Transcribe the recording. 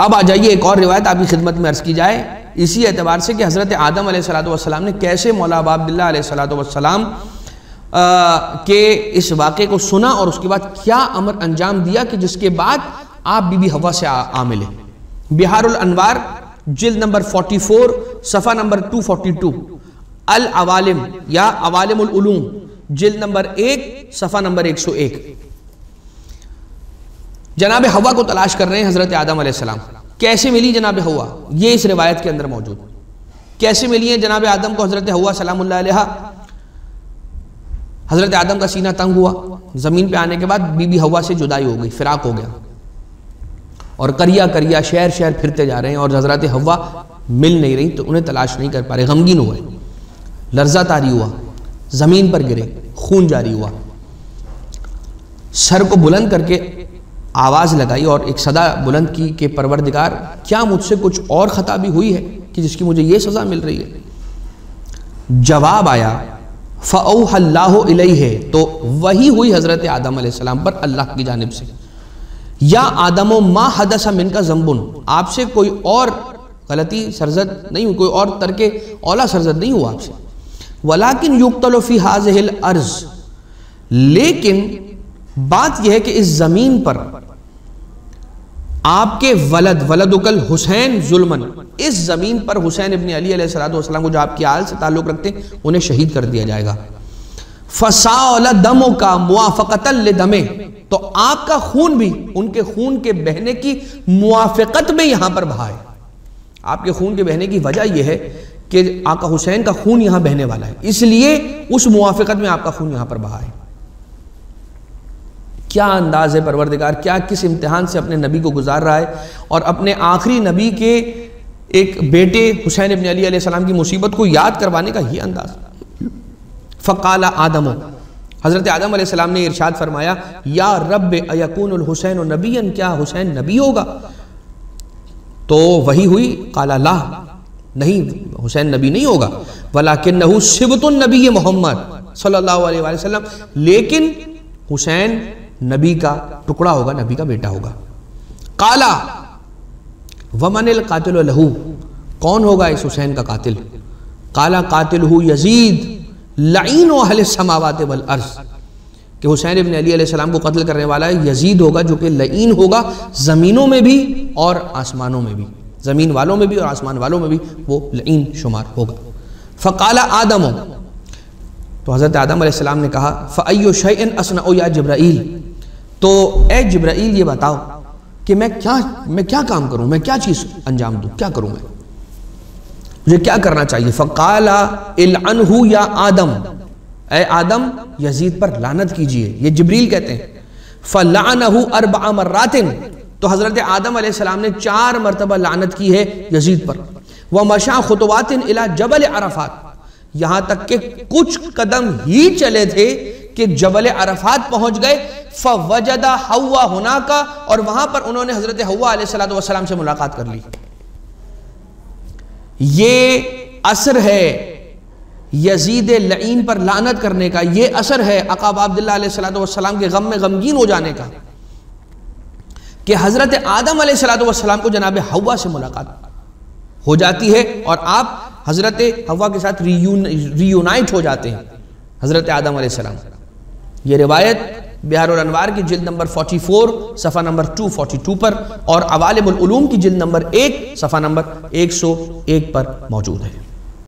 اب آ جائیے ایک اور روایت آپ کی خدمت میں عرض کی جائے اسی اعتبار سے کہ حضرت آدم علیہ السلام نے کیسے مولا ابا عبداللہ علیہ السلام کے اس واقعے کو سنا اور اس کے بعد کیا امر انجام دیا کہ جس کے بعد آپ بی بی حوا سے آ ملے. بہار الانوار جلد نمبر 44 صفحہ نمبر 242، العوالم یا عوالم العلوم جلد نمبر 1 صفحہ نمبر 101. جناب حوا کو تلاش کر رہے ہیں حضرت آدم علیہ السلام. کیسے ملی جناب حوا؟ یہ اس روایت کے اندر موجود. کیسے ملی ہے جناب آدم کو حضرت حوا سلام اللہ علیہ؟ حضرت آدم کا سینہ تنگ ہوا، زمین پہ آنے کے بعد بی بی حوا سے جدائی ہو گئی، فراق ہو گیا، اور کریا شہر پھرتے جا رہے ہیں اور حضرت حوا مل نہیں رہی تو انہیں تلاش نہیں کر پا رہے. غمگین ہوئے، لرزہ طاری ہوا، زمین پر گرے، خون جاری ہوا، سر کو بلند کر کے آواز لگائی اور ایک صدا بلند کی کہ پروردگار کیا مجھ سے کچھ اور خطا بھی ہوئی ہے کہ جس کی مجھے یہ سزا مل رہی ہے؟ جواب آیا فَأَوْحَى اللَّهُ إِلَيْهِ، تو وہی ہوئی حضرت آدم علیہ السلام پر اللہ کی جانب سے، یا آدم ما حدث منکا ذنب، آپ سے کوئی اور غلطی سرزد نہیں ہوئی، کوئی اور ترک اولا سرزد نہیں ہوا آپ سے. وَلَكِنْ يُقْتَلُ فِي هَذِهِ الْأَرْضِ، لیکن بات یہ ہے کہ اس زمین پر آپ کے ولدک الحسین ظلمن، اس زمین پر حسین ابن علی علیہ السلام کو جو آپ کی آل سے تعلق رکھتے ہیں انہیں شہید کر دیا جائے گا. فَسَاوْلَ دَمُكَ مُوَافَقَةً لِدَمِهِ، تو آپ کا خون بھی ان کے خون کے بہنے کی موافقت میں یہاں پر بہا ہے. آپ کے خون کے بہنے کی وجہ یہ ہے کہ آقا حسین کا خون یہاں بہنے والا ہے، اس لیے اس موافقت میں آپ کا خون یہاں پر بہا ہے. کیا انداز ہے پروردگار، کیا کس امتحان سے اپنے نبی کو گزار رہا ہے، اور اپنے آخری نبی کے ایک بیٹے حسین ابن علی علیہ السلام کی مصیبت کو یاد کروانے کا یہ انداز. فقال آدم، حضرت آدم علیہ السلام نے ارشاد فرمایا یا رب ایکون الحسین نبیا، کیا حسین نبی ہوگا؟ تو وہی ہوئی قال لا، نہیں حسین نبی نہیں ہوگا، ولکنہ صبط النبی محمد صلی اللہ علیہ وآلہ وسلم، لیکن حسین نبی کا ٹکڑا ہوگا، نبی کا بیٹا ہوگا. قالا ومن القاتل لہو، کون ہوگا اس حسین کا قاتل؟ قالا قاتلہ یزید لعین اہل السماوات والارض، کہ حسین ابن علی علیہ السلام کو قتل کرنے والا ہے یزید ہوگا جو کہ لعین ہوگا زمینوں میں بھی اور آسمانوں میں بھی، زمین والوں میں بھی اور آسمان والوں میں بھی وہ لعین شمار ہوگا. فقال آدم، تو حضرت آدم علیہ السلام نے کہا فَأَيُّ شَيْءٍ أَصْنَعُ يَا جبرائیل، تو اے جبرائیل یہ بتاؤ کہ میں کیا کام کروں، میں کیا چیز انجام دوں، کیا کروں، میں مجھے کیا کرنا چاہیے؟ فَقَالَ اِلْعَنْهُ يَا آدم، اے آدم یزید پر لعنت کیجئے، یہ جبریل کہتے ہیں. فَلَعَنَهُ 4 مرات، تو حضرت آدم علیہ السلام نے 4 مرتبہ لعنت کی ہے یزید پر. وَمَشَى خُطُوَاتٍ إِلَى جَبَلِ عَرَفَاتٍ، یہاں تک کہ کچھ قدم ہی چلے تھے کہ جبل عرفات پہنچ گئے. فَوَجَدَ حَوَّا هُنَاكَ، اور وہاں پر انہوں نے حضرت حوا علیہ السلام سے ملاقات کر لی. یہ اثر ہے یزید لعین پر لعنت کرنے کا، یہ اثر ہے آقا عبداللہ علیہ السلام کے غم میں غمگین ہو جانے کا کہ حضرت آدم علیہ السلام کو جناب حوا سے ملاقات ہو جاتی ہے اور آپ حضرت حوا کے ساتھ ریونائٹ ہو جاتے ہیں حضرت آدم علیہ السلام. یہ روایت بہار الانوار کی جلد نمبر 44 صفحہ نمبر 242 پر اور عوالم العلوم کی جلد نمبر 1 صفحہ نمبر 101 پر موجود ہے.